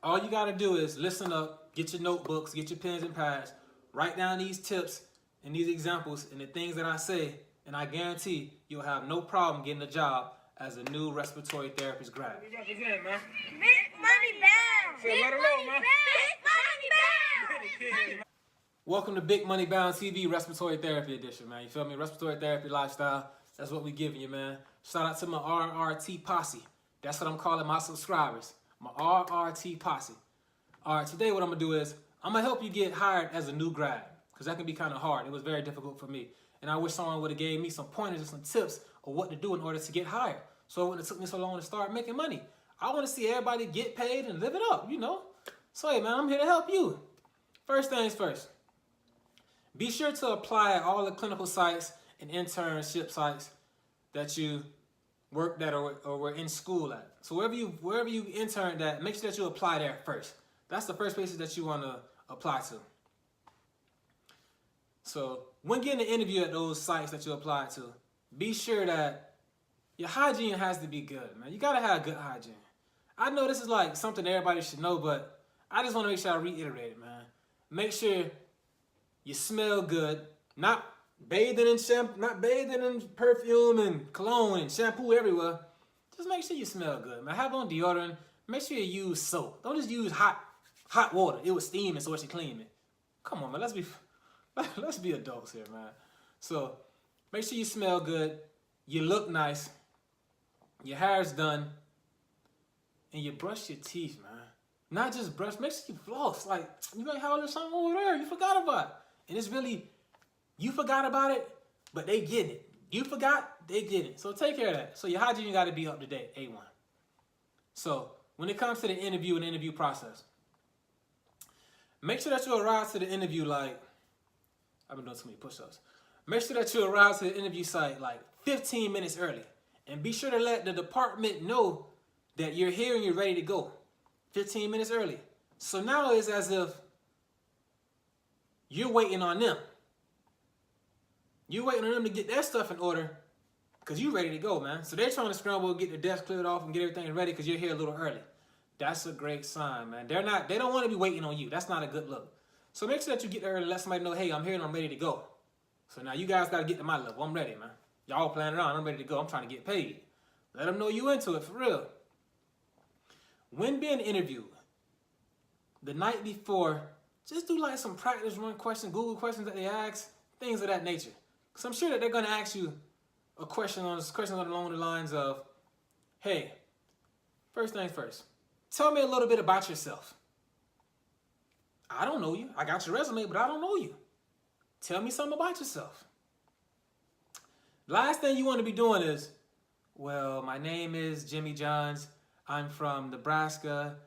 All you got to do is listen up, get your notebooks, get your pens and pads, write down these tips and these examples and the things that I say, and I guarantee you'll have no problem getting a job as a new respiratory therapist grad. Big money bound. Big money bound. Big money bound. Welcome to Big Money Bound TV Respiratory Therapy Edition, man. You feel me? Respiratory therapy lifestyle. That's what we giving you, man. Shout out to my RRT posse. That's what I'm calling my subscribers. My RRT posse. All right, today what I'm going to do is I'm going to help you get hired as a new grad, because that can be kind of hard. It was very difficult for me. And I wish someone would have gave me some pointers and some tips of what to do in order to get hired. So it wouldn't have took me so long to start making money. I want to see everybody get paid and live it up, you know. So, hey, man, I'm here to help you. First things first. Be sure to apply at all the clinical sites and internship sites that you worked at or were in school at. So wherever you interned at, make sure that you apply there first. That's the first places that you want to apply to. So when getting an interview at those sites that you apply to, be sure that your hygiene has to be good, man. You got to have good hygiene. I know this is like something everybody should know, but I just want to make sure I reiterate it, man. Make sure you smell good, not bathing in shampoo, not bathing in perfume and cologne and shampoo everywhere. Just make sure you smell good, man. Have on deodorant. Make sure you use soap. Don't just use hot water. It was steaming, so it should clean it. Come on, man. Let's be adults here, man. So make sure you smell good. You look nice. Your hair's done, and you brush your teeth, man. Not just brush. Make sure you floss. Like you might have a little something over there you forgot about it. And it's really, you forgot about it, but they get it. You forgot, they get it. So take care of that. So your hygiene got to be up to date, A1. So when it comes to the interview and the interview process, make sure that you arrive to the interview like, I've been doing too many push-ups. Make sure that you arrive to the interview site like 15 minutes early. And be sure to let the department know that you're here and you're ready to go 15 minutes early. So now it's as if you're waiting on them. You're waiting on them to get their stuff in order because you're ready to go, man. So they're trying to scramble, get the desk cleared off and get everything ready because you're here a little early. That's a great sign, man. They don't want to be waiting on you. That's not a good look. So make sure that you get there early and let somebody know, hey, I'm here and I'm ready to go. So now you guys got to get to my level. I'm ready, man. Y'all playing around. I'm ready to go. I'm trying to get paid. Let them know you into it for real. When being interviewed, the night before, just do like some practice run questions, Google questions that they ask, things of that nature. Because I'm sure that they're going to ask you a question along the lines of, hey, first things first, tell me a little bit about yourself. I don't know you. I got your resume, but I don't know you. Tell me something about yourself. Last thing you want to be doing is, well, my name is Jimmy Johns. I'm from Nebraska.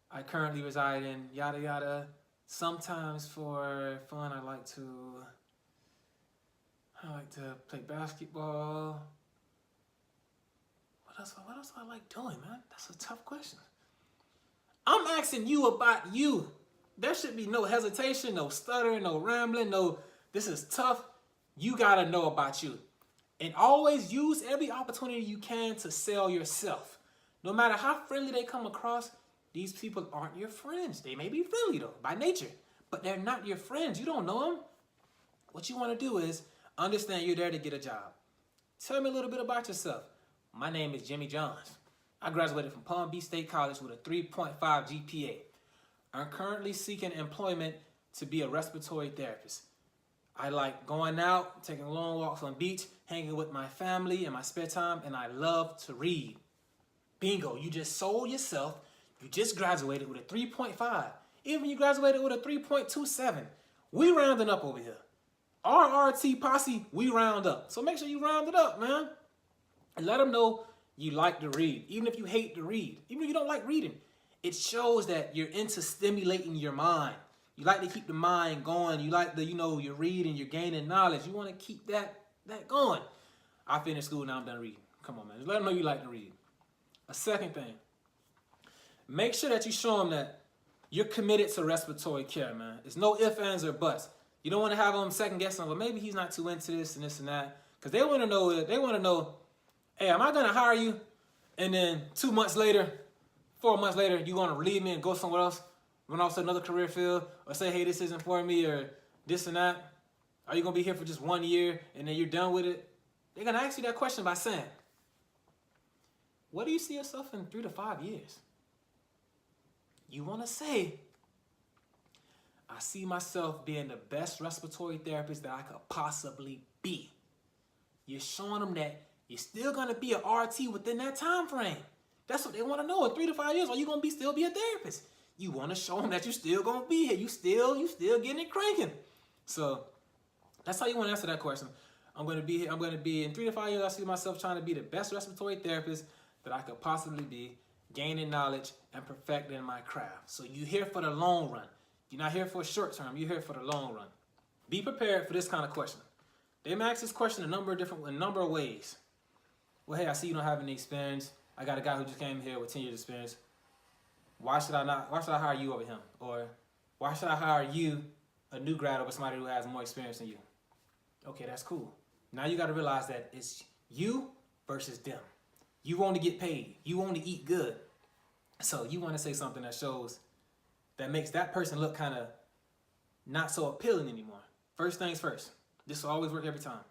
I currently reside in yada yada. Sometimes for fun, I like to play basketball. What else do I like doing, man? That's a tough question. I'm asking you about you. There should be no hesitation, no stuttering, no rambling, no, this is tough. You gotta know about you. And always use every opportunity you can to sell yourself. No matter how friendly they come across, these people aren't your friends. They may be friendly though, by nature, but they're not your friends. You don't know them. What you want to do is understand you're there to get a job. Tell me a little bit about yourself. My name is Jimmy Johns. I graduated from Palm Beach State College with a 3.5 GPA. I'm currently seeking employment to be a respiratory therapist. I like going out, taking long walks on the beach, hanging with my family in my spare time, and I love to read. Bingo, you just sold yourself. You just graduated with a 3.5. Even you graduated with a 3.27. We rounding up over here. RRT posse, we round up. So make sure you round it up, man. And let them know you like to read. Even if you hate to read. Even if you don't like reading. It shows that you're into stimulating your mind. You like to keep the mind going. You like the, you're reading, you're gaining knowledge. You want to keep that going. I finished school, now I'm done reading. Come on, man. Just let them know you like to read. A second thing. Make sure that you show them that you're committed to respiratory care, man. It's no ifs, ands, or buts. You don't want to have them second guessing, well, maybe he's not too into this and this and that. Because they want to know, hey, am I going to hire you? And then 2 months later, 4 months later, you gonna leave me and go somewhere else, run off to another career field, or say, hey, this isn't for me, or this and that? Are you gonna be here for just 1 year and then you're done with it? They're gonna ask you that question by saying, what do you see yourself in 3 to 5 years? You wanna say, I see myself being the best respiratory therapist that I could possibly be. You're showing them that you're still gonna be an RT within that time frame. That's what they wanna know. In 3 to 5 years, are you gonna still be a therapist? You wanna show them that you're still gonna be here. You still getting it cranking. So that's how you wanna answer that question. I'm gonna be here. I'm gonna be in 3 to 5 years. I see myself trying to be the best respiratory therapist that I could possibly be, gaining knowledge and perfecting my craft. So you're here for the long run. You're not here for a short term. You're here for the long run. Be prepared for this kind of question. They may ask this question a number of ways. Well, hey, I see you don't have any experience. I got a guy who just came here with 10 years experience. Why should I hire you over him? Or why should I hire you, a new grad, over somebody who has more experience than you? Okay, that's cool. Now you got to realize that it's you versus them. You want to get paid. You want to eat good. So you want to say something that makes that person look kind of not so appealing anymore. First things first. This will always work every time.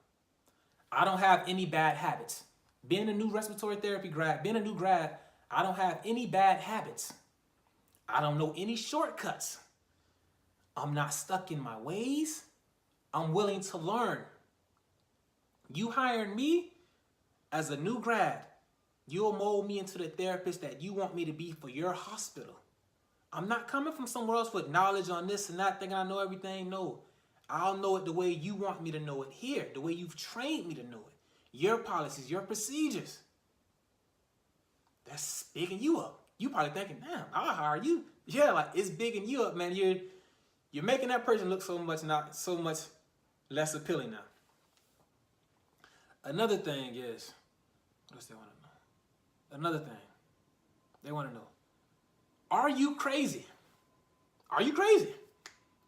I don't have any bad habits. Being a new respiratory therapy grad, I don't have any bad habits. I don't know any shortcuts. I'm not stuck in my ways. I'm willing to learn. You hiring me as a new grad, you'll mold me into the therapist that you want me to be for your hospital. I'm not coming from somewhere else with knowledge on this and that, thinking I know everything. No, I'll know it the way you want me to know it here, the way you've trained me to know it. Your policies, your procedures. That's bigging you up. You probably thinking, damn, I'll hire you. Yeah, like it's bigging you up, man. You're making that person look so much less appealing now. Another thing is, what they want to know? Another thing, they want to know, are you crazy? Are you crazy?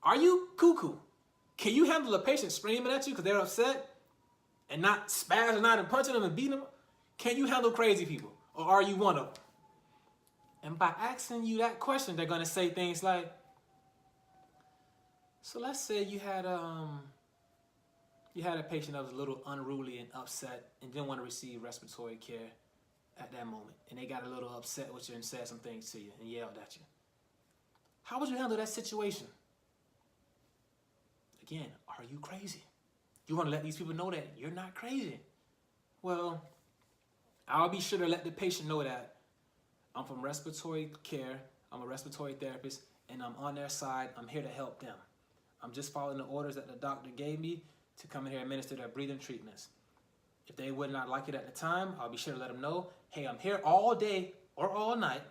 Are you cuckoo? Can you handle a patient screaming at you because they're upset and not spazzing out and punching them and beating them? Can you handle crazy people? Or are you one of them? And by asking you that question, they're going to say things like, so let's say you had a patient that was a little unruly and upset and didn't want to receive respiratory care at that moment. And they got a little upset with you and said some things to you and yelled at you. How would you handle that situation? Again, are you crazy? You want to let these people know that you're not crazy. Well, I'll be sure to let the patient know that I'm from respiratory care, I'm a respiratory therapist, and I'm on their side. I'm here to help them. I'm just following the orders that the doctor gave me to come in here and administer their breathing treatments. If they would not like it at the time, I'll be sure to let them know, hey, I'm here all day or all night.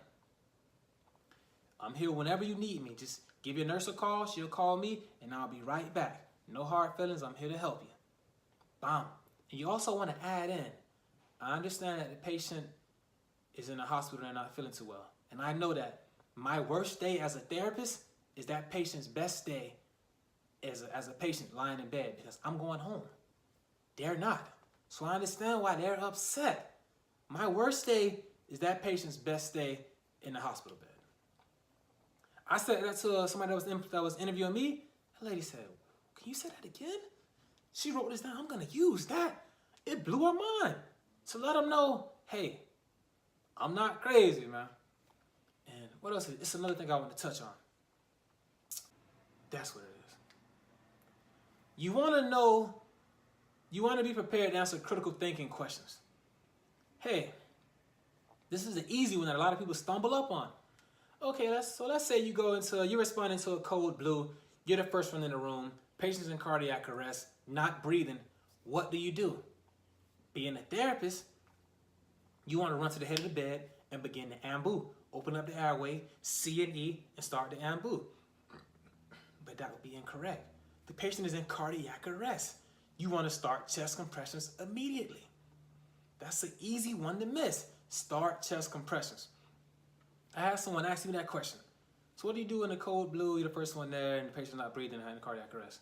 I'm here whenever you need me. Just give your nurse a call, she'll call me, and I'll be right back. No hard feelings, I'm here to help you. Bam. And you also want to add in, I understand that the patient is in the hospital and not feeling too well. And I know that my worst day as a therapist is that patient's best day as a patient lying in bed because I'm going home. They're not. So I understand why they're upset. My worst day is that patient's best day in the hospital bed. I said that to somebody that was interviewing me. The lady said, can you say that again? She wrote this down. I'm going to use that. It blew her mind. To let them know, hey, I'm not crazy, man. And what else? It's another thing I want to touch on. That's what it is. You want to know, you want to be prepared to answer critical thinking questions. Hey, this is an easy one that a lot of people stumble up on. Okay, let's say you're responding to a code blue, you're the first one in the room, patient's in cardiac arrest, not breathing. What do? Being a therapist, you want to run to the head of the bed and begin the ambu. Open up the airway, C and E, and start the ambu. But that would be incorrect. The patient is in cardiac arrest. You want to start chest compressions immediately. That's an easy one to miss. Start chest compressions. I had someone ask me that question. So what do you do in the code blue? You're the first one there and the patient's not breathing and in cardiac arrest.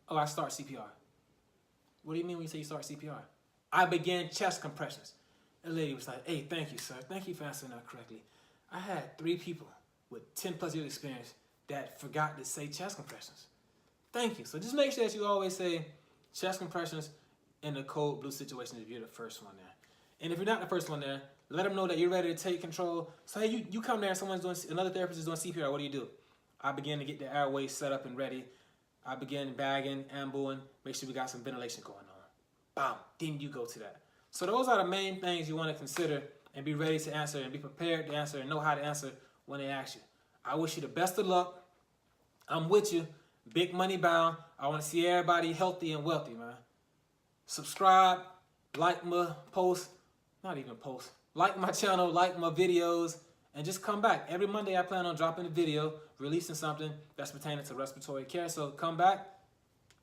Oh, I start CPR. What do you mean when you say you start CPR? I began chest compressions. The lady was like, hey, thank you, sir. Thank you for answering that correctly. I had 3 people with 10 plus years experience that forgot to say chest compressions. Thank you. So just make sure that you always say chest compressions in the code blue situation if you're the first one there. And if you're not the first one there, let them know that you're ready to take control. So hey, you come there and someone's doing, another therapist is doing CPR, what do? I begin to get the airways set up and ready. I begin bagging, ambuing, make sure we got some ventilation going on. Bam, then you go to that. So those are the main things you want to consider and be ready to answer and be prepared to answer and know how to answer when they ask you. I wish you the best of luck. I'm with you. Big money bound. I want to see everybody healthy and wealthy, man. Subscribe, like my post, not even post, like my channel, like my videos, and just come back. Every Monday I plan on dropping a video, releasing something that's pertaining to respiratory care. So come back.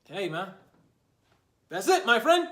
Hey, man. That's it, my friend.